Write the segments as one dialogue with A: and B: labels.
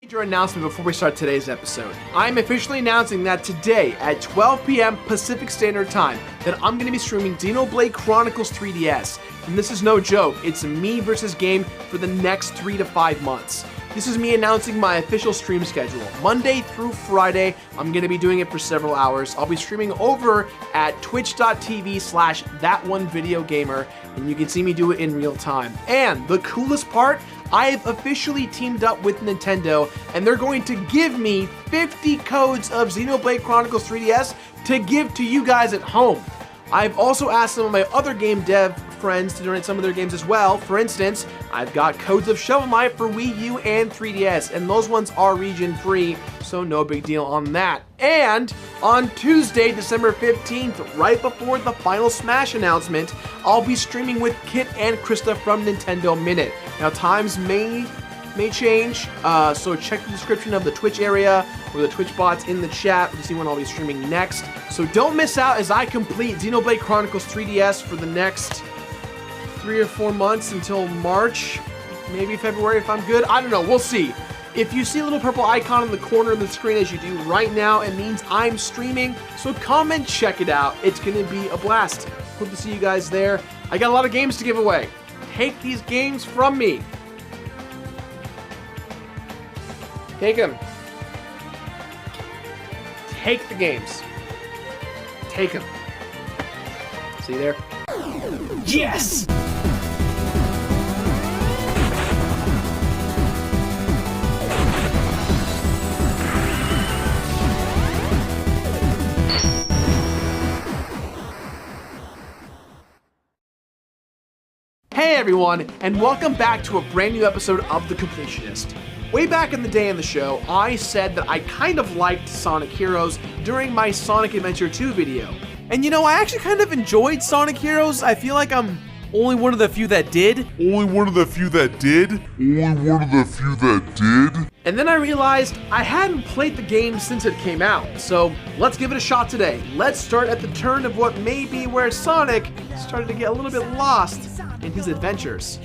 A: Major announcement before we start today's episode. I'm officially announcing that today at 12 p.m. Pacific Standard Time that I'm going to be streaming Xenoblade Chronicles 3DS. And this is no joke, it's a me versus game for the next 3 to 5 months. This is me announcing my official stream schedule. Monday through Friday, I'm going to be doing it for several hours. I'll be streaming over at twitch.tv/thatonevideogamer, and you can see me do it in real time. And the coolest part, I've officially teamed up with Nintendo, and they're going to give me 50 codes of Xenoblade Chronicles 3DS to give to you guys at home. I've also asked some of my other game dev friends to donate some of their games as well. For instance, I've got codes of Shovel Knight for Wii U and 3DS, and those ones are region free, so no big deal on that. And on Tuesday, December 15th, right before the final Smash announcement, I'll be streaming with Kit and Krista from Nintendo Minute. Now, times may change, so check the description of the Twitch area or the Twitch bots in the chat to see when I'll be streaming next. So don't miss out as I complete Xenoblade Chronicles 3DS for the next 3 or 4 months until March, maybe February if I'm good. I don't know, we'll see. If you see a little purple icon in the corner of the screen as you do right now, it means I'm streaming, so come and check it out. It's gonna be a blast. Hope to see you guys there. I got a lot of games to give away. Take these games from me. Take them. Take the games. Take them. See you there? Yes! Hey everyone, and welcome back to a brand new episode of The Completionist. Way back in the day in the show, I said that I kind of liked Sonic Heroes during my Sonic Adventure 2 video. And you know, I actually kind of enjoyed Sonic Heroes. I feel like I'm only one of the few that did. And then I realized I hadn't played the game since it came out, so let's give it a shot today. Let's start at the turn of what may be where Sonic started to get a little bit lost in his adventures.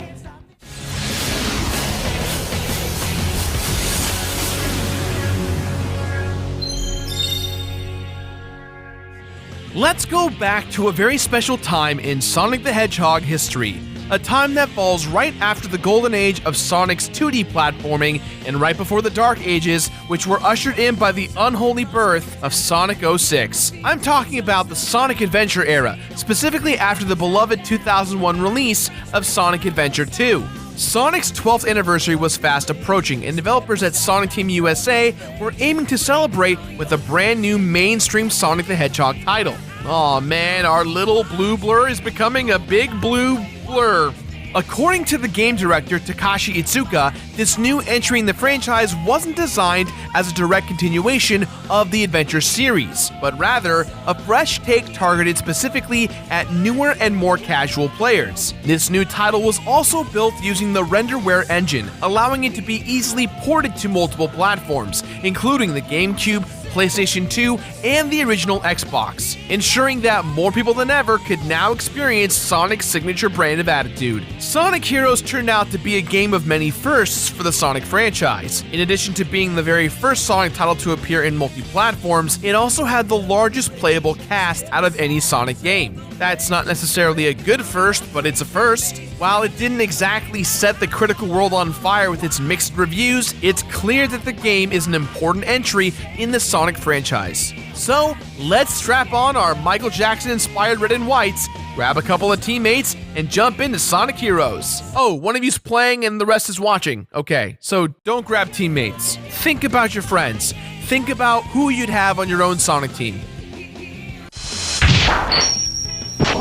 A: Let's go back to a very special time in Sonic the Hedgehog history. A time that falls right after the golden age of Sonic's 2D platforming and right before the Dark Ages, which were ushered in by the unholy birth of Sonic 06. I'm talking about the Sonic Adventure era, specifically after the beloved 2001 release of Sonic Adventure 2. Sonic's 12th anniversary was fast approaching, and developers at Sonic Team USA were aiming to celebrate with a brand new mainstream Sonic the Hedgehog title. Aw man, our little blue blur is becoming a big blue blur. According to the game director Takashi Iizuka, this new entry in the franchise wasn't designed as a direct continuation of the Adventure series, but rather a fresh take targeted specifically at newer and more casual players. This new title was also built using the Renderware engine, allowing it to be easily ported to multiple platforms, including the GameCube, PlayStation 2, and the original Xbox, ensuring that more people than ever could now experience Sonic's signature brand of attitude. Sonic Heroes turned out to be a game of many firsts for the Sonic franchise. In addition to being the very first Sonic title to appear in multi-platforms, it also had the largest playable cast out of any Sonic game. That's not necessarily a good first, but it's a first. While it didn't exactly set the critical world on fire with its mixed reviews, it's clear that the game is an important entry in the Sonic franchise. So, let's strap on our Michael Jackson-inspired red and whites, grab a couple of teammates, and jump into Sonic Heroes. Oh, one of you's playing and the rest is watching. Okay, so don't grab teammates. Think about your friends. Think about who you'd have on your own Sonic team.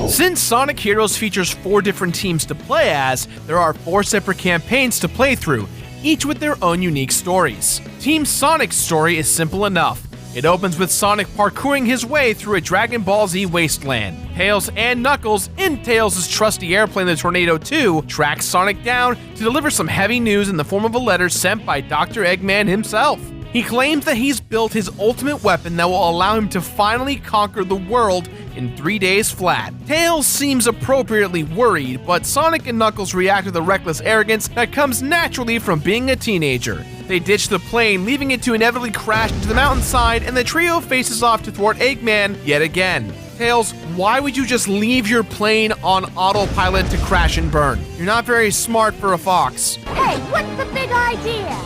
A: Since Sonic Heroes features 4 different teams to play as, there are 4 separate campaigns to play through, each with their own unique stories. Team Sonic's story is simple enough. It opens with Sonic parkouring his way through a Dragon Ball Z wasteland. Tails and Knuckles, in Tails' trusty airplane the Tornado 2, tracks Sonic down to deliver some heavy news in the form of a letter sent by Dr. Eggman himself. He claims that he's built his ultimate weapon that will allow him to finally conquer the world in 3 days flat. Tails seems appropriately worried, but Sonic and Knuckles react with a reckless arrogance that comes naturally from being a teenager. They ditch the plane, leaving it to inevitably crash into the mountainside, and the trio faces off to thwart Eggman yet again. Tails, why would you just leave your plane on autopilot to crash and burn? You're not very smart for a fox.
B: Hey, what's the big idea?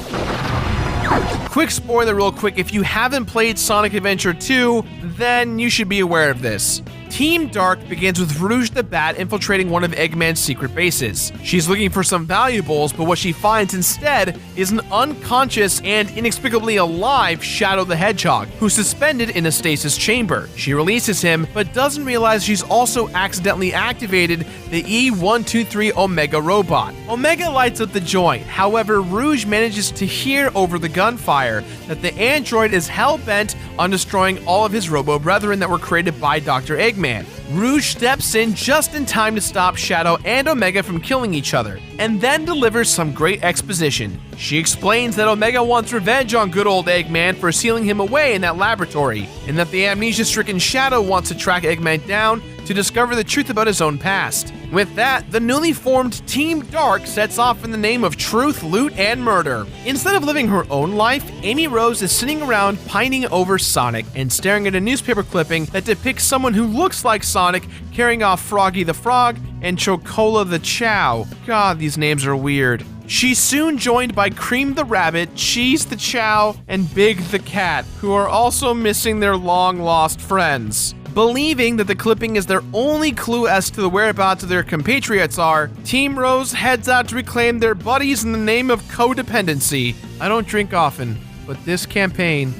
A: Quick spoiler real quick, if you haven't played Sonic Adventure 2, then you should be aware of this. Team Dark begins with Rouge the Bat infiltrating one of Eggman's secret bases. She's looking for some valuables, but what she finds instead is an unconscious and inexplicably alive Shadow the Hedgehog, who's suspended in a stasis chamber. She releases him, but doesn't realize she's also accidentally activated the E123 Omega robot. Omega lights up the joint, however, Rouge manages to hear over the gunfire that the android is hell-bent on destroying all of his robo-brethren that were created by Dr. Eggman. Rouge steps in just in time to stop Shadow and Omega from killing each other, and then delivers some great exposition. She explains that Omega wants revenge on good old Eggman for sealing him away in that laboratory, and that the amnesia-stricken Shadow wants to track Eggman down to discover the truth about his own past. With that, the newly formed Team Dark sets off in the name of truth, loot, and murder. Instead of living her own life, Amy Rose is sitting around pining over Sonic and staring at a newspaper clipping that depicts someone who looks like Sonic carrying off Froggy the Frog and Chocola the Chow. God, these names are weird. She's soon joined by Cream the Rabbit, Cheese the Chow, and Big the Cat, who are also missing their long-lost friends. Believing that the clipping is their only clue as to the whereabouts of their compatriots are, Team Rose heads out to reclaim their buddies in the name of codependency. I don't drink often, but this campaign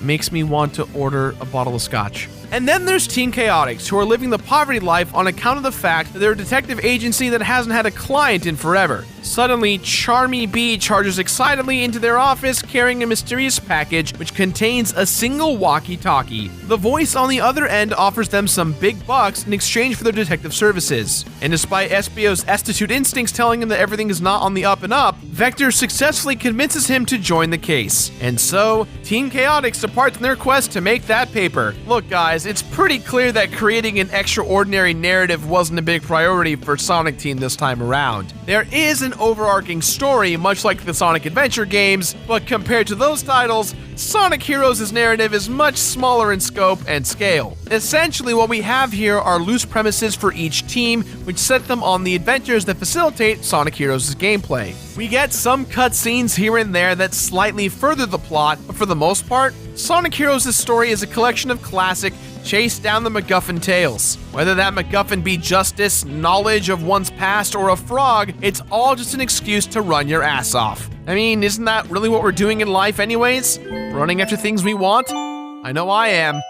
A: makes me want to order a bottle of scotch. And then there's Team Chaotix, who are living the poverty life on account of the fact that they're a detective agency that hasn't had a client in forever. Suddenly, Charmy Bee charges excitedly into their office carrying a mysterious package which contains a single walkie-talkie. The voice on the other end offers them some big bucks in exchange for their detective services. And despite SBO's Estitute instincts telling him that everything is not on the up and up, Vector successfully convinces him to join the case. And so, Team Chaotix departs on their quest to make that paper. Look guys, it's pretty clear that creating an extraordinary narrative wasn't a big priority for Sonic Team this time around. There is an overarching story, much like the Sonic Adventure games, but compared to those titles, Sonic Heroes' narrative is much smaller in scope and scale. Essentially, what we have here are loose premises for each team, which set them on the adventures that facilitate Sonic Heroes' gameplay. We get some cutscenes here and there that slightly further the plot, but for the most part, Sonic Heroes' story is a collection of classic chase down the MacGuffin tales. Whether that MacGuffin be justice, knowledge of one's past, or a frog, it's all just an excuse to run your ass off. I mean, isn't that really what we're doing in life anyways? Running after things we want? I know I am.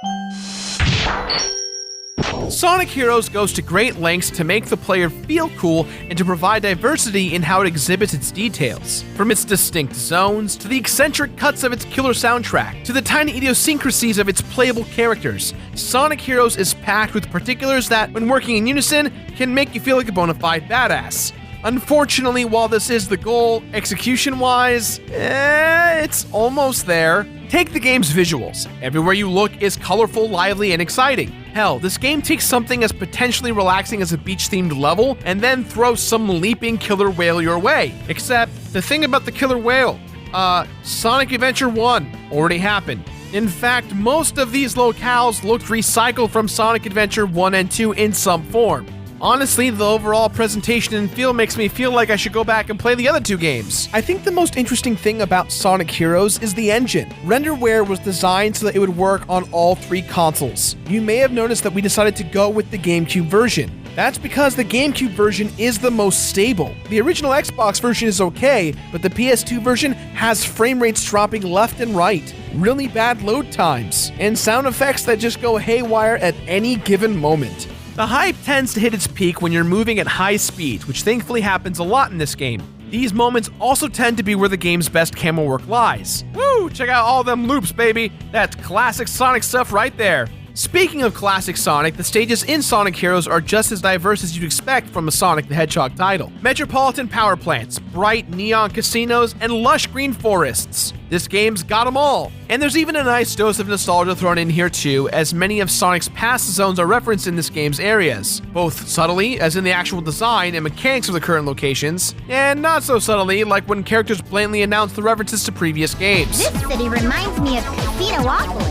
A: Sonic Heroes goes to great lengths to make the player feel cool and to provide diversity in how it exhibits its details. From its distinct zones, to the eccentric cuts of its killer soundtrack, to the tiny idiosyncrasies of its playable characters, Sonic Heroes is packed with particulars that, when working in unison, can make you feel like a bona fide badass. Unfortunately, while this is the goal, execution-wise, it's almost there. Take the game's visuals. Everywhere you look is colorful, lively, and exciting. Hell, this game takes something as potentially relaxing as a beach-themed level and then throws some leaping killer whale your way. Except, the thing about the killer whale, Sonic Adventure 1 already happened. In fact, most of these locales looked recycled from Sonic Adventure 1 and 2 in some form. Honestly, the overall presentation and feel makes me feel like I should go back and play the other two games. I think the most interesting thing about Sonic Heroes is the engine. Renderware was designed so that it would work on all three consoles. You may have noticed that we decided to go with the GameCube version. That's because the GameCube version is the most stable. The original Xbox version is okay, but the PS2 version has frame rates dropping left and right, really bad load times, and sound effects that just go haywire at any given moment. The hype tends to hit its peak when you're moving at high speeds, which thankfully happens a lot in this game. These moments also tend to be where the game's best camera work lies. Woo! Check out all them loops, baby! That's classic Sonic stuff right there. Speaking of classic Sonic, the stages in Sonic Heroes are just as diverse as you'd expect from a Sonic the Hedgehog title. Metropolitan power plants, bright neon casinos, and lush green forests. This game's got them all. And there's even a nice dose of nostalgia thrown in here too, as many of Sonic's past zones are referenced in this game's areas, both subtly, as in the actual design and mechanics of the current locations, and not so subtly, like when characters blatantly announce the references to previous games.
B: This city reminds me of Casinopolis.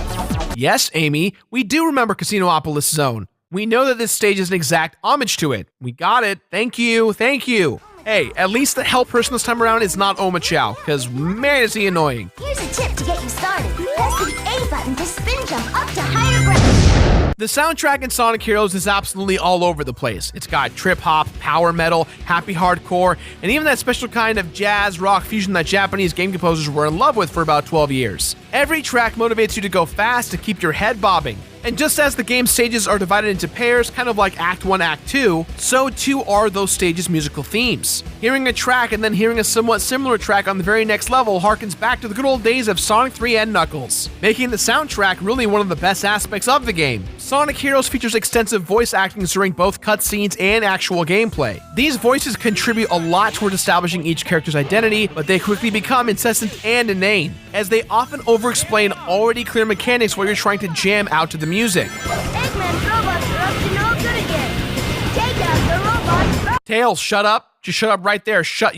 A: Yes, Amy, we do remember Casinopolis Zone. We know that this stage is an exact homage to it. We got it. Thank you. Thank you. Hey, at least the help person this time around is not Oma Chow, because man is he annoying.
B: Here's a tip to get you started. Press the A button to spin jump up to higher ground.
A: The soundtrack in Sonic Heroes is absolutely all over the place. It's got trip-hop, power metal, happy hardcore, and even that special kind of jazz rock fusion that Japanese game composers were in love with for about 12 years. Every track motivates you to go fast to keep your head bobbing. And just as the game's stages are divided into pairs, kind of like Act 1, Act 2, so too are those stages' musical themes. Hearing a track and then hearing a somewhat similar track on the very next level harkens back to the good old days of Sonic 3 and Knuckles, making the soundtrack really one of the best aspects of the game. Sonic Heroes features extensive voice acting during both cutscenes and actual gameplay. These voices contribute a lot toward establishing each character's identity, but they quickly become incessant and inane, as they often over-explain already clear mechanics while you're trying to jam out to the music.
B: Eggman's robots are up to no good again. Take out the robots.
A: Tails, shut up. Just shut up right there. Shut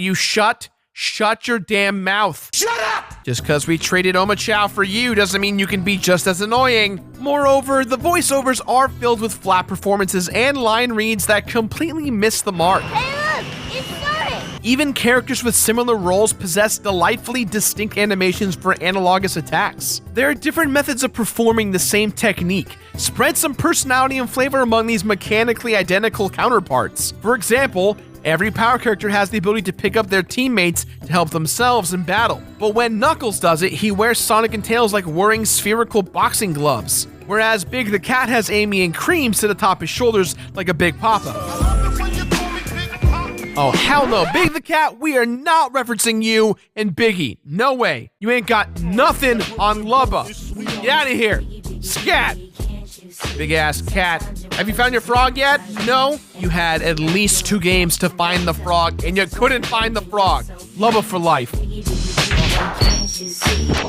A: your damn mouth.
C: Shut up!
A: Just because we traded Oma Chow for you doesn't mean you can be just as annoying. Moreover, the voiceovers are filled with flat performances and line reads that completely miss the mark.
B: Hey look, it's Sonic.
A: Even characters with similar roles possess delightfully distinct animations for analogous attacks. There are different methods of performing the same technique. Spread some personality and flavor among these mechanically identical counterparts. For example, every power character has the ability to pick up their teammates to help themselves in battle. But when Knuckles does it, he wears Sonic and Tails like wearing spherical boxing gloves. Whereas Big the Cat has Amy and Cream sit atop his shoulders like a Big Papa. Oh, hell no. Big the Cat, we are not referencing you and Biggie. No way. You ain't got nothing on Lubba. Get out of here. Scat. Big ass cat. Have you found your frog yet? No? You had at least 2 games to find the frog, and you couldn't find the frog. Lubba for life.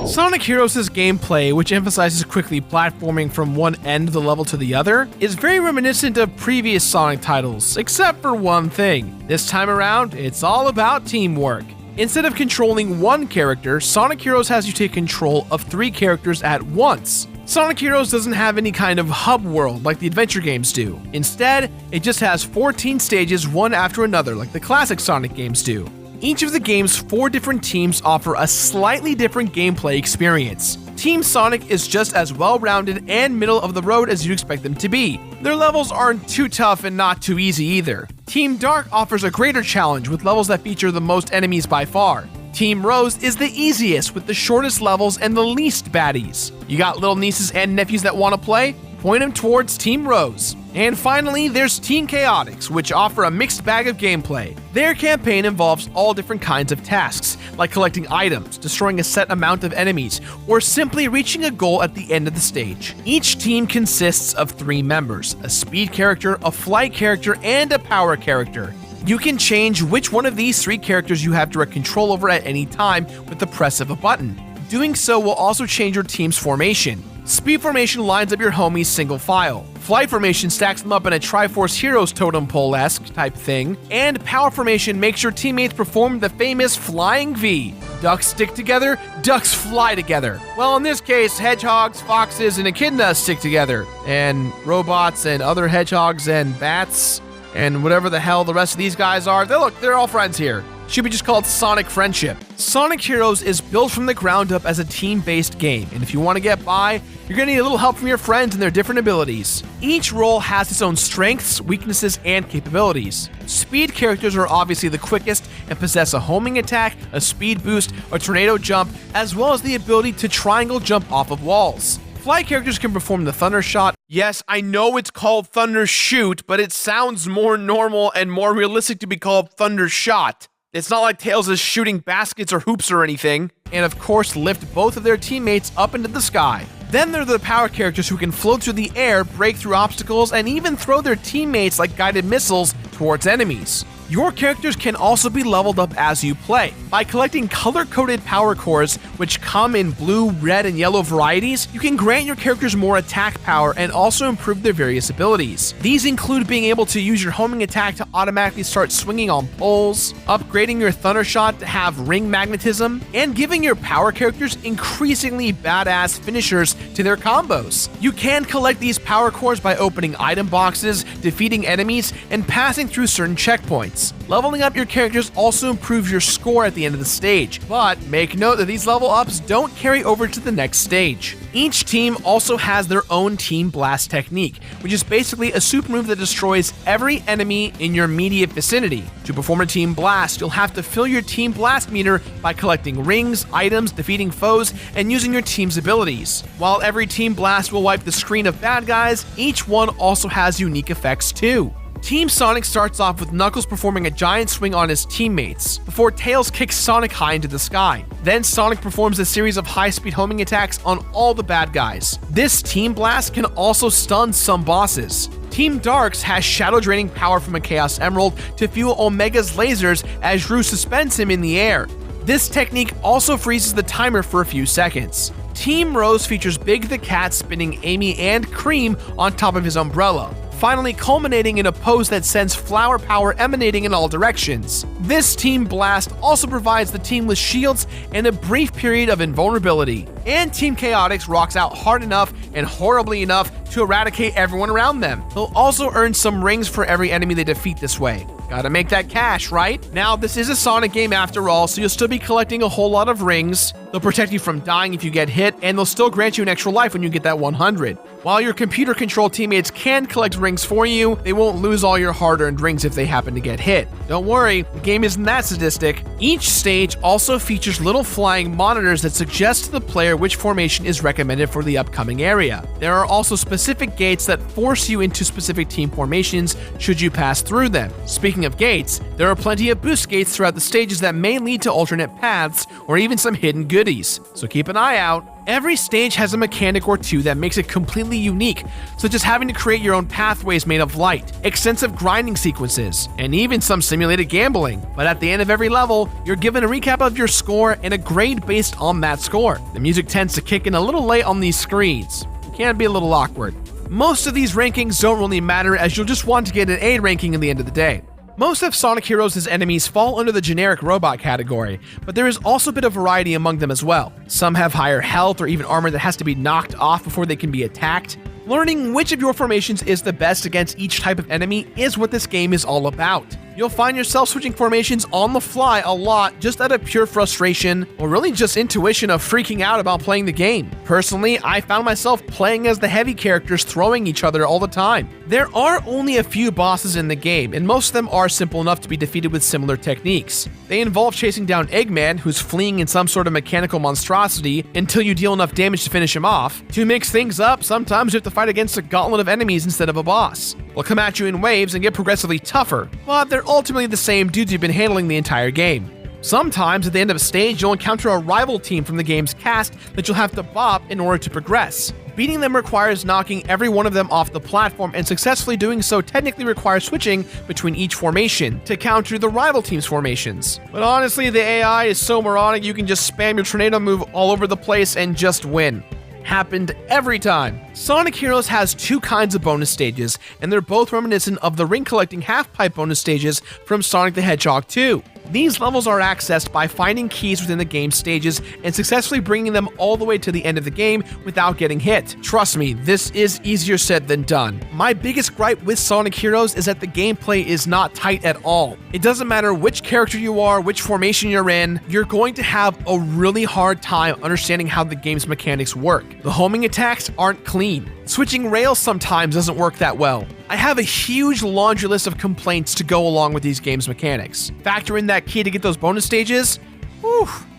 A: Sonic Heroes' gameplay, which emphasizes quickly platforming from one end of the level to the other, is very reminiscent of previous Sonic titles, except for one thing. This time around, it's all about teamwork. Instead of controlling one character, Sonic Heroes has you take control of 3 characters at once. Sonic Heroes doesn't have any kind of hub world like the adventure games do. Instead, it just has 14 stages one after another like the classic Sonic games do. Each of the game's 4 different teams offer a slightly different gameplay experience. Team Sonic is just as well-rounded and middle of the road as you'd expect them to be. Their levels aren't too tough and not too easy either. Team Dark offers a greater challenge with levels that feature the most enemies by far. Team Rose is the easiest with the shortest levels and the least baddies. You got little nieces and nephews that want to play? Point them towards Team Rose. And finally, there's Team Chaotix, which offer a mixed bag of gameplay. Their campaign involves all different kinds of tasks, like collecting items, destroying a set amount of enemies, or simply reaching a goal at the end of the stage. Each team consists of 3 members, a speed character, a flight character, and a power character. You can change which one of these 3 characters you have direct control over at any time with the press of a button. Doing so will also change your team's formation. Speed formation lines up your homies single file. Flight formation stacks them up in a Triforce Heroes totem pole-esque type thing. And power formation makes your teammates perform the famous Flying V. Ducks stick together, ducks fly together. Well, in this case, hedgehogs, foxes, and echidnas stick together. And robots and other hedgehogs and bats and whatever the hell the rest of these guys are. They're all friends here. Should be just called Sonic Friendship. Sonic Heroes is built from the ground up as a team-based game, and if you want to get by, you're going to need a little help from your friends and their different abilities. Each role has its own strengths, weaknesses, and capabilities. Speed characters are obviously the quickest and possess a homing attack, a speed boost, a tornado jump, as well as the ability to triangle jump off of walls. Flight characters can perform the Thunder Shot. Yes, I know it's called Thunder Shoot, but it sounds more normal and more realistic to be called Thunder Shot. It's not like Tails is shooting baskets or hoops or anything. And of course, lift both of their teammates up into the sky. Then there are the power characters who can float through the air, break through obstacles, and even throw their teammates like guided missiles towards enemies. Your characters can also be leveled up as you play. By collecting color-coded power cores, which come in blue, red, and yellow varieties, you can grant your characters more attack power and also improve their various abilities. These include being able to use your homing attack to automatically start swinging on poles, upgrading your thunder shot to have ring magnetism, and giving your power characters increasingly badass finishers to their combos. You can collect these power cores by opening item boxes, defeating enemies, and passing through certain checkpoints. Leveling up your characters also improves your score at the end of the stage, but make note that these level ups don't carry over to the next stage. Each team also has their own Team Blast technique, which is basically a super move that destroys every enemy in your immediate vicinity. To perform a Team Blast, you'll have to fill your Team Blast meter by collecting rings, items, defeating foes, and using your team's abilities. While every Team Blast will wipe the screen of bad guys, each one also has unique effects too. Team Sonic starts off with Knuckles performing a giant swing on his teammates, before Tails kicks Sonic high into the sky. Then Sonic performs a series of high-speed homing attacks on all the bad guys. This Team Blast can also stun some bosses. Team Darks has shadow-draining power from a Chaos Emerald to fuel Omega's lasers as Rue suspends him in the air. This technique also freezes the timer for a few seconds. Team Rose features Big the Cat spinning Amy and Cream on top of his umbrella, finally culminating in a pose that sends flower power emanating in all directions. This Team Blast also provides the team with shields and a brief period of invulnerability. And Team Chaotix rocks out hard enough and horribly enough to eradicate everyone around them. They'll also earn some rings for every enemy they defeat this way. Gotta make that cash, right? Now, this is a Sonic game after all, so you'll still be collecting a whole lot of rings. They'll protect you from dying if you get hit, and they'll still grant you an extra life when you get that 100. While your computer-controlled teammates can collect rings for you, they won't lose all your hard-earned rings if they happen to get hit. Don't worry, the game isn't that sadistic. Each stage also features little flying monitors that suggest to the player which formation is recommended for the upcoming area. There are also specific gates that force you into specific team formations should you pass through them. Speaking of gates, there are plenty of boost gates throughout the stages that may lead to alternate paths or even some hidden goodies, so keep an eye out. Every stage has a mechanic or two that makes it completely unique, such as having to create your own pathways made of light, extensive grinding sequences, and even some simulated gambling. But at the end of every level, you're given a recap of your score and a grade based on that score. The music tends to kick in a little late on these screens. It can be a little awkward. Most of these rankings don't really matter, as you'll just want to get an A ranking in the end of the day. Most of Sonic Heroes' enemies fall under the generic robot category, but there is also a bit of variety among them as well. Some have higher health or even armor that has to be knocked off before they can be attacked. Learning which of your formations is the best against each type of enemy is what this game is all about. You'll find yourself switching formations on the fly a lot just out of pure frustration, or really just intuition of freaking out about playing the game. Personally, I found myself playing as the heavy characters throwing each other all the time. There are only a few bosses in the game, and most of them are simple enough to be defeated with similar techniques. They involve chasing down Eggman, who's fleeing in some sort of mechanical monstrosity, until you deal enough damage to finish him off. To mix things up, sometimes you have to fight against a gauntlet of enemies instead of a boss. They'll come at you in waves and get progressively tougher, but they're ultimately the same dudes you've been handling the entire game. Sometimes at the end of a stage, you'll encounter a rival team from the game's cast that you'll have to bop in order to progress. Beating them requires knocking every one of them off the platform, and successfully doing so technically requires switching between each formation to counter the rival team's formations. But honestly, the AI is so moronic you can just spam your tornado move all over the place and just win. Happened every time. Sonic Heroes has two kinds of bonus stages, and they're both reminiscent of the ring collecting half-pipe bonus stages from Sonic the Hedgehog 2. These levels are accessed by finding keys within the game's stages and successfully bringing them all the way to the end of the game without getting hit. Trust me, this is easier said than done. My biggest gripe with Sonic Heroes is that the gameplay is not tight at all. It doesn't matter which character you are, which formation you're in, you're going to have a really hard time understanding how the game's mechanics work. The homing attacks aren't clean. Switching rails sometimes doesn't work that well. I have a huge laundry list of complaints to go along with these game's mechanics. Factor in that key to get those bonus stages,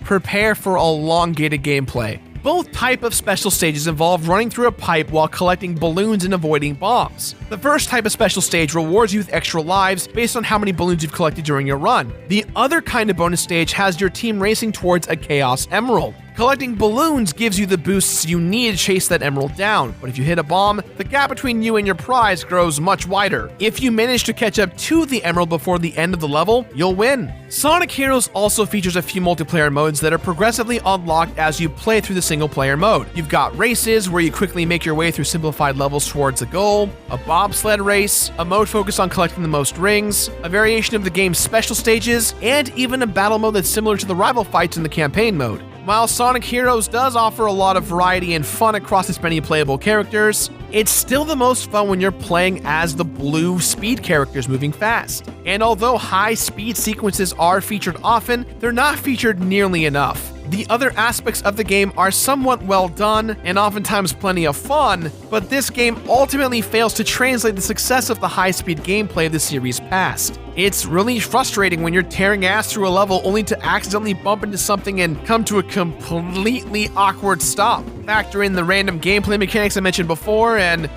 A: prepare for elongated gameplay. Both type of special stages involve running through a pipe while collecting balloons and avoiding bombs. The first type of special stage rewards you with extra lives based on how many balloons you've collected during your run. The other kind of bonus stage has your team racing towards a Chaos Emerald. Collecting balloons gives you the boosts you need to chase that emerald down, but if you hit a bomb, the gap between you and your prize grows much wider. If you manage to catch up to the emerald before the end of the level, you'll win. Sonic Heroes also features a few multiplayer modes that are progressively unlocked as you play through the single-player mode. You've got races, where you quickly make your way through simplified levels towards a goal, a bobsled race, a mode focused on collecting the most rings, a variation of the game's special stages, and even a battle mode that's similar to the rival fights in the campaign mode. While Sonic Heroes does offer a lot of variety and fun across its many playable characters, it's still the most fun when you're playing as the blue speed characters moving fast. And although high speed sequences are featured often, they're not featured nearly enough. The other aspects of the game are somewhat well done and oftentimes plenty of fun, but this game ultimately fails to translate the success of the high-speed gameplay of the series past. It's really frustrating when you're tearing ass through a level only to accidentally bump into something and come to a completely awkward stop. Factor in the random gameplay mechanics I mentioned before, and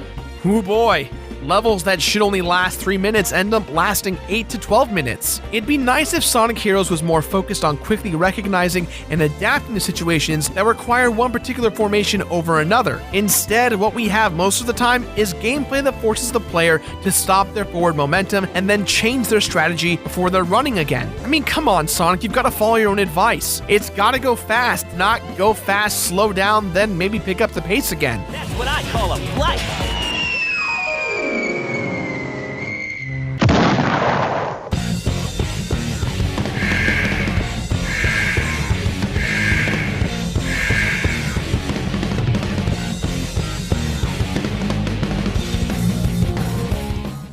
A: oh boy, levels that should only last 3 minutes end up lasting 8 to 12 minutes. It'd be nice if Sonic Heroes was more focused on quickly recognizing and adapting to situations that require one particular formation over another. Instead, what we have most of the time is gameplay that forces the player to stop their forward momentum and then change their strategy before they're running again. I mean, come on, Sonic, you've got to follow your own advice. It's gotta go fast, not go fast, slow down, then maybe pick up the pace again.
C: That's what I call a flight.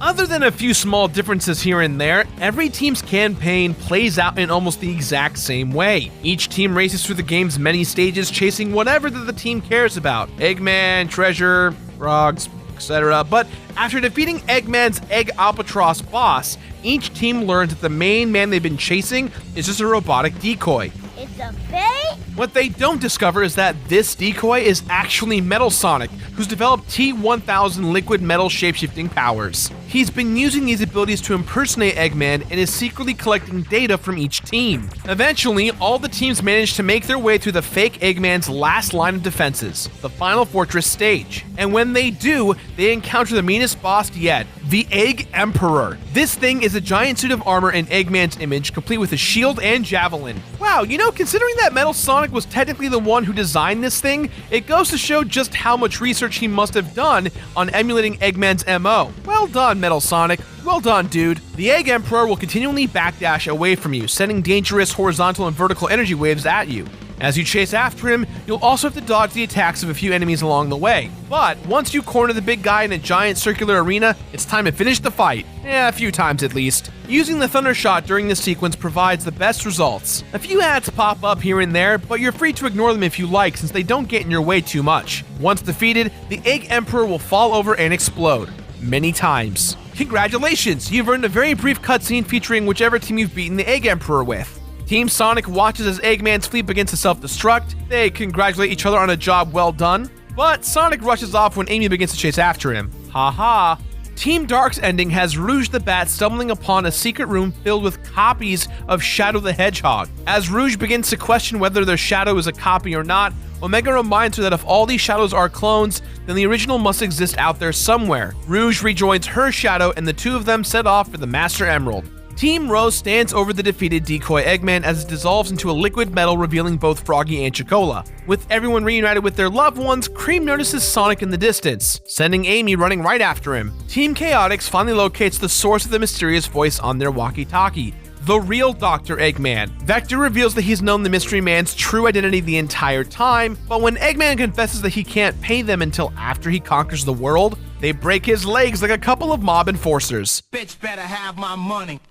A: Other than a few small differences here and there, every team's campaign plays out in almost the exact same way. Each team races through the game's many stages, chasing whatever that the team cares about. Eggman, treasure, frogs, etc. But after defeating Eggman's Egg Albatross boss, each team learns that the main man they've been chasing is just a robotic decoy.
B: It's a fake?
A: What they don't discover is that this decoy is actually Metal Sonic, who's developed T-1000 liquid metal shapeshifting powers. He's been using these abilities to impersonate Eggman and is secretly collecting data from each team. Eventually, all the teams manage to make their way through the fake Eggman's last line of defenses, the Final Fortress stage. And when they do, they encounter the meanest boss yet, the Egg Emperor. This thing is a giant suit of armor in Eggman's image, complete with a shield and javelin. Wow, you know, considering that Metal Sonic was technically the one who designed this thing, it goes to show just how much research he must have done on emulating Eggman's MO. Well done, Metal Sonic. Well done, dude. The Egg Emperor will continually backdash away from you, sending dangerous horizontal and vertical energy waves at you. As you chase after him, you'll also have to dodge the attacks of a few enemies along the way. But once you corner the big guy in a giant circular arena, it's time to finish the fight. A few times at least. Using the Thunder Shot during this sequence provides the best results. A few ads pop up here and there, but you're free to ignore them if you like since they don't get in your way too much. Once defeated, the Egg Emperor will fall over and explode. Many times. Congratulations! You've earned a very brief cutscene featuring whichever team you've beaten the Egg Emperor with. Team Sonic watches as Eggman's fleet begins to self-destruct. They congratulate each other on a job well done. But Sonic rushes off when Amy begins to chase after him. Haha. Team Dark's ending has Rouge the Bat stumbling upon a secret room filled with copies of Shadow the Hedgehog. As Rouge begins to question whether their Shadow is a copy or not, Omega reminds her that if all these shadows are clones, then the original must exist out there somewhere. Rouge rejoins her Shadow and the two of them set off for the Master Emerald. Team Rose stands over the defeated decoy Eggman as it dissolves into a liquid metal revealing both Froggy and Chocola. With everyone reunited with their loved ones, Cream notices Sonic in the distance, sending Amy running right after him. Team Chaotix finally locates the source of the mysterious voice on their walkie-talkie, the real Dr. Eggman. Vector reveals that he's known the Mystery Man's true identity the entire time, but when Eggman confesses that he can't pay them until after he conquers the world, they break his legs like a couple of mob enforcers.
C: Bitch better have my money.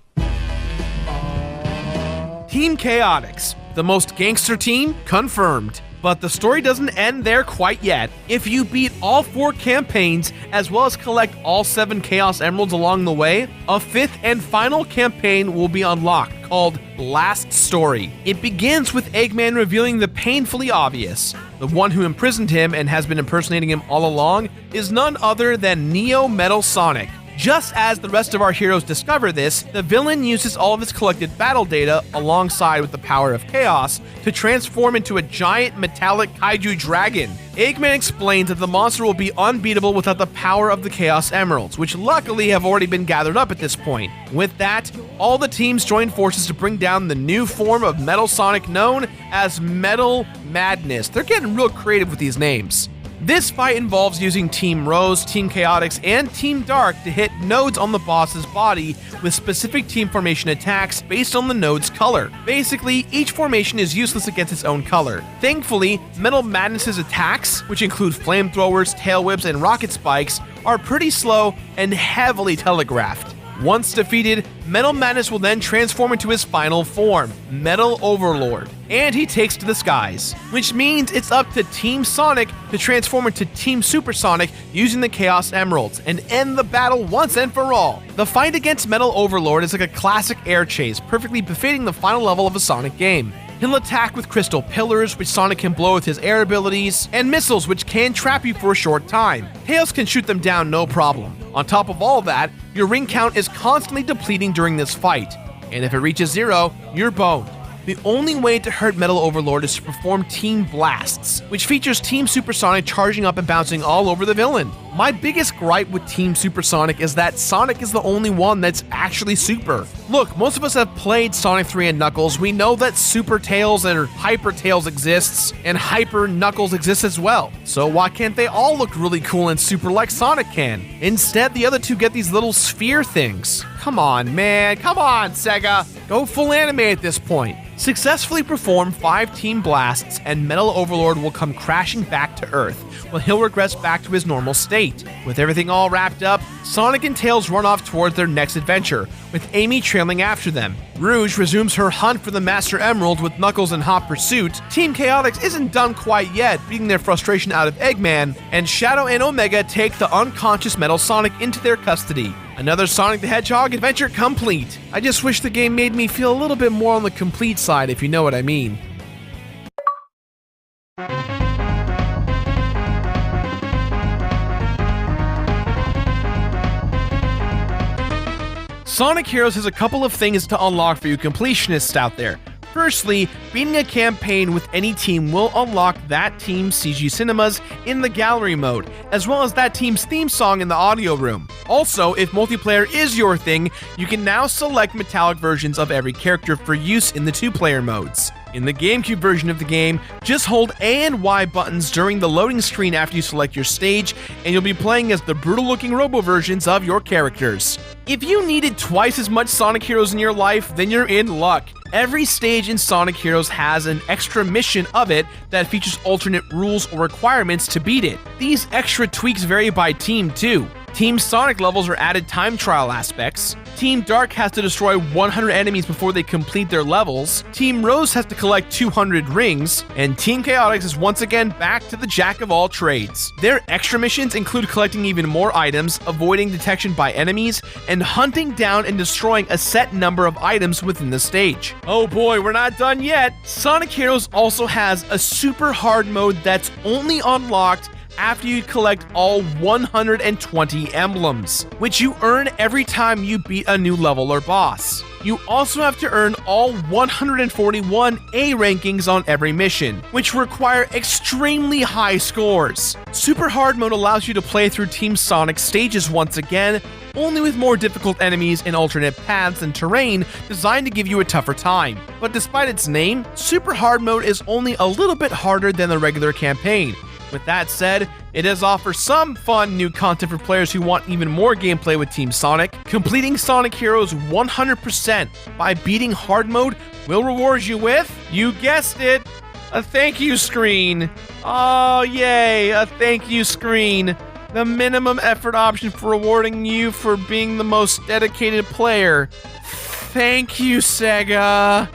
A: Team Chaotix, the most gangster team, confirmed. But the story doesn't end there quite yet. If you beat all 4 campaigns, as well as collect all 7 Chaos Emeralds along the way, a 5th and final campaign will be unlocked, called Last Story. It begins with Eggman revealing the painfully obvious. The one who imprisoned him and has been impersonating him all along is none other than Neo Metal Sonic. Just as the rest of our heroes discover this, the villain uses all of his collected battle data alongside with the power of chaos to transform into a giant metallic kaiju dragon. Eggman explains that the monster will be unbeatable without the power of the Chaos Emeralds, which luckily have already been gathered up at this point. With that, all the teams join forces to bring down the new form of Metal Sonic known as Metal Madness. They're getting real creative with these names. This fight involves using Team Rose, Team Chaotix, and Team Dark to hit nodes on the boss's body with specific team formation attacks based on the node's color. Basically, each formation is useless against its own color. Thankfully, Metal Madness's attacks, which include flamethrowers, tail whips, and rocket spikes, are pretty slow and heavily telegraphed. Once defeated, Metal Madness will then transform into his final form, Metal Overlord, and he takes to the skies, which means it's up to Team Sonic to transform into Team Supersonic using the Chaos Emeralds and end the battle once and for all. The fight against Metal Overlord is like a classic air chase, perfectly befitting the final level of a Sonic game. He'll attack with crystal pillars, which Sonic can blow with his air abilities, and missiles, which can trap you for a short time. Tails can shoot them down no problem. On top of all that, your ring count is constantly depleting during this fight, and if it reaches 0, you're boned. The only way to hurt Metal Overlord is to perform Team Blasts, which features Team Supersonic charging up and bouncing all over the villain. My biggest gripe with Team Supersonic is that Sonic is the only one that's actually super. Look, most of us have played Sonic 3 and Knuckles. We know that Super Tails and Hyper Tails exists, and Hyper Knuckles exists as well. So why can't they all look really cool and super like Sonic can? Instead, the other two get these little sphere things. Come on, man. Come on, Sega. Go full anime at this point. Successfully perform 5 Team Blasts and Metal Overlord will come crashing back to Earth, while he'll regress back to his normal state. With everything all wrapped up, Sonic and Tails run off towards their next adventure, with Amy trailing after them. Rouge resumes her hunt for the Master Emerald with Knuckles in hot pursuit. Team Chaotix isn't done quite yet, beating their frustration out of Eggman, and Shadow and Omega take the unconscious Metal Sonic into their custody. Another Sonic the Hedgehog adventure complete. I just wish the game made me feel a little bit more on the complete side, if you know what I mean. Sonic Heroes has a couple of things to unlock for you completionists out there. Firstly, beating a campaign with any team will unlock that team's CG cinemas in the gallery mode, as well as that team's theme song in the audio room. Also, if multiplayer is your thing, you can now select metallic versions of every character for use in the 2-player modes. In the GameCube version of the game, just hold A and Y buttons during the loading screen after you select your stage, and you'll be playing as the brutal-looking robo versions of your characters. If you needed twice as much Sonic Heroes in your life, then you're in luck. Every stage in Sonic Heroes has an extra mission of it that features alternate rules or requirements to beat it. These extra tweaks vary by team too. Team Sonic levels are added time trial aspects. Team Dark has to destroy 100 enemies before they complete their levels. Team Rose has to collect 200 rings. And Team Chaotix is once again back to the jack of all trades. Their extra missions include collecting even more items, avoiding detection by enemies, and hunting down and destroying a set number of items within the stage. Oh boy, we're not done yet! Sonic Heroes also has a super hard mode that's only unlocked after you collect all 120 emblems, which you earn every time you beat a new level or boss. You also have to earn all 141 A rankings on every mission, which require extremely high scores. Super Hard Mode allows you to play through Team Sonic stages once again, only with more difficult enemies and alternate paths and terrain designed to give you a tougher time. But despite its name, Super Hard Mode is only a little bit harder than the regular campaign. With that said, it does offer some fun new content for players who want even more gameplay with Team Sonic. Completing Sonic Heroes 100% by beating Hard Mode will reward you with, you guessed it, a thank you screen. Oh yay, a thank you screen. The minimum effort option for rewarding you for being the most dedicated player. Thank you, Sega.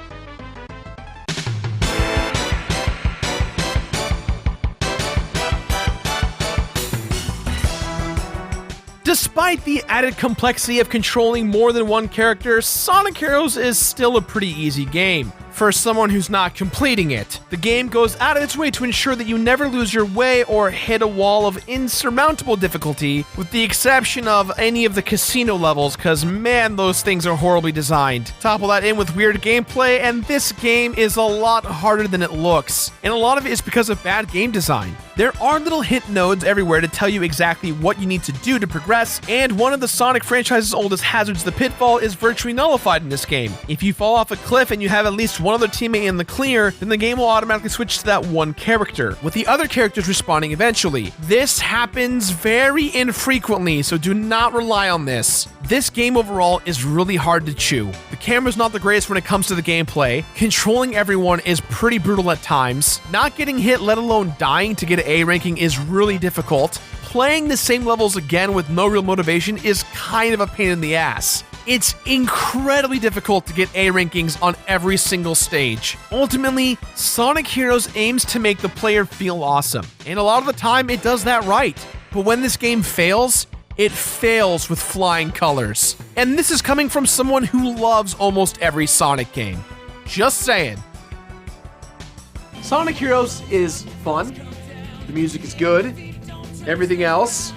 A: Despite the added complexity of controlling more than one character, Sonic Heroes is still a pretty easy game. for someone who's not completing it. The game goes out of its way to ensure that you never lose your way or hit a wall of insurmountable difficulty, with the exception of any of the casino levels, cause man, those things are horribly designed. Topple that in with weird gameplay, and this game is a lot harder than it looks. And a lot of it is because of bad game design. There are little hint nodes everywhere to tell you exactly what you need to do to progress, and one of the Sonic franchise's oldest hazards, the pitfall, is virtually nullified in this game. If you fall off a cliff and you have at least one other teammate in the clear, then the game will automatically switch to that one character, with the other characters respawning eventually. This happens very infrequently, so do not rely on this. This game overall is really hard to chew. The camera's not the greatest when it comes to the gameplay. Controlling everyone is pretty brutal at times. Not getting hit, let alone dying to get an A ranking, is really difficult. Playing the same levels again with no real motivation is kind of a pain in the ass. It's incredibly difficult to get A rankings on every single stage. Ultimately, Sonic Heroes aims to make the player feel awesome, and a lot of the time it does that right. But when this game fails, it fails with flying colors. And this is coming from someone who loves almost every Sonic game. Just saying. Sonic Heroes is fun. The music is good. Everything else,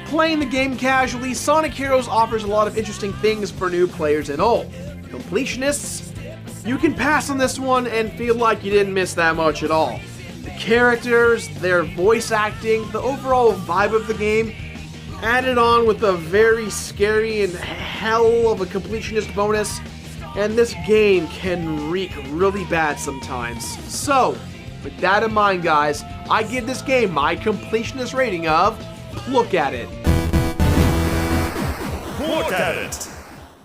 A: playing the game casually, Sonic Heroes offers a lot of interesting things for new players and old. Completionists, you can pass on this one and feel like you didn't miss that much at all. The characters, their voice acting, the overall vibe of the game, added on with a very scary and hell of a completionist bonus, and this game can reek really bad sometimes. So, with that in mind, guys, I give this game my completionist rating of look at it.
D: Look at it.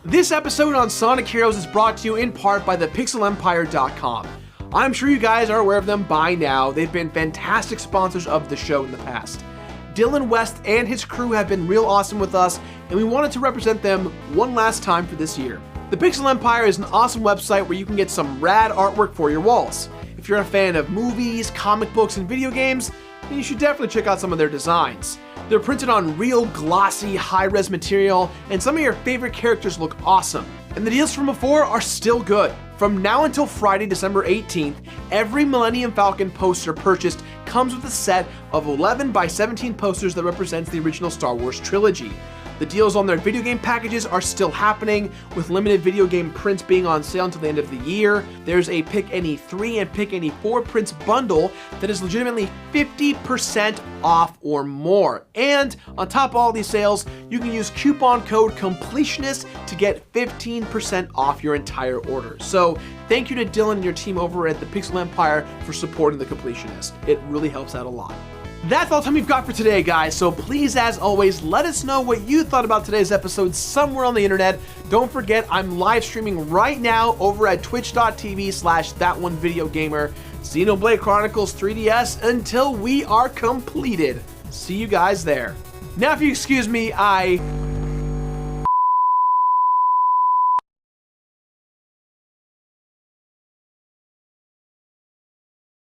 A: This episode on Sonic Heroes is brought to you in part by thepixelempire.com. I'm sure you guys are aware of them by now. They've been fantastic sponsors of the show in the past. Dylan West and his crew have been real awesome with us, and we wanted to represent them one last time for this year. The Pixel Empire is an awesome website where you can get some rad artwork for your walls. If you're a fan of movies, comic books, and video games, then you should definitely check out some of their designs. They're printed on real glossy, high-res material, and some of your favorite characters look awesome. And the deals from before are still good. From now until Friday, December 18th, every Millennium Falcon poster purchased comes with a set of 11 by 17 posters that represents the original Star Wars trilogy. The deals on their video game packages are still happening, with limited video game prints being on sale until the end of the year. There's a Pick Any 3 and Pick Any 4 prints bundle that is legitimately 50% off or more. And on top of all these sales, you can use coupon code Completionist to get 15% off your entire order. So thank you to Dylan and your team over at the Pixel Empire for supporting the Completionist. It really helps out a lot. That's all the time we've got for today, guys, so please, as always, let us know what you thought about today's episode somewhere on the internet. Don't forget, I'm live streaming right now over at twitch.tv/ThatOneVideoGamer, Xenoblade Chronicles 3DS, until we are completed. See you guys there. Now, if you excuse me, I